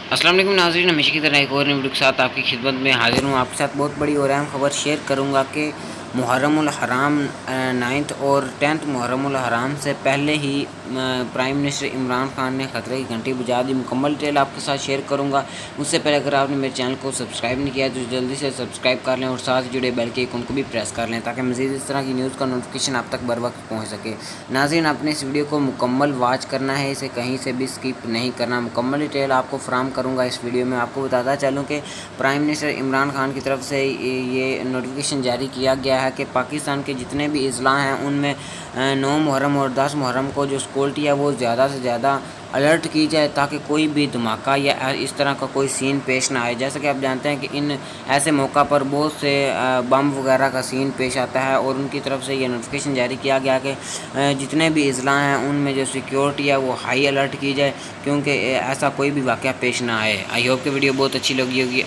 अस्सलाम वालेकुम नाज़रीन, हमेशा की तरह एक और वीडियो के साथ आपकी खिदमत में हाजिर हूँ। आपके साथ बहुत बड़ी और अहम खबर शेयर करूँगा कि मुहर्रमुल हराम 9th और 10th मुहर्रमुल हराम से पहले ही प्राइम मिनिस्टर इमरान खान ने ख़तरे की घंटी बजा दी। मुकम्मल डिटेल आपके साथ शेयर करूँगा। उससे पहले अगर आपने मेरे चैनल को सब्सक्राइब नहीं किया तो जल्दी से सब्सक्राइब कर लें और साथ ही जुड़े बेल के आइकन को भी प्रेस कर लें ताकि मज़ीद इस तरह की न्यूज़ का नोटिफिकेशन आप तक बर वक्त पहुँच सके। नाज़रीन, आपने इस वीडियो को मुकम्मल वॉच करना है, इसे कहीं से भी स्किप नहीं करना। मुकम्मल डिटेल आपको फराहम करूँगा इस वीडियो में। आपको बताता चलूँ कि प्राइम मिनिस्टर इमरान खान की तरफ से ये नोटिफिकेशन जारी किया गया है कि पाकिस्तान के जितने भी अजला हैं उनमें 9 मुहर्रम और 10 मुहर्रम को जो सिक्योरिटी है वो ज़्यादा से ज़्यादा अलर्ट की जाए ताकि कोई भी धमाका या इस तरह का कोई सीन पेश ना आए। जैसा कि आप जानते हैं कि इन ऐसे मौका पर बहुत से बम वगैरह का सीन पेश आता है और उनकी तरफ से ये नोटिफिकेशन जारी किया गया कि जितने भी अजला हैं उनमें जो सिक्योरिटी है वो हाई अलर्ट की जाए क्योंकि ऐसा कोई भी वाक़या पेश ना आए। आई होप कि वीडियो बहुत अच्छी लगी होगी।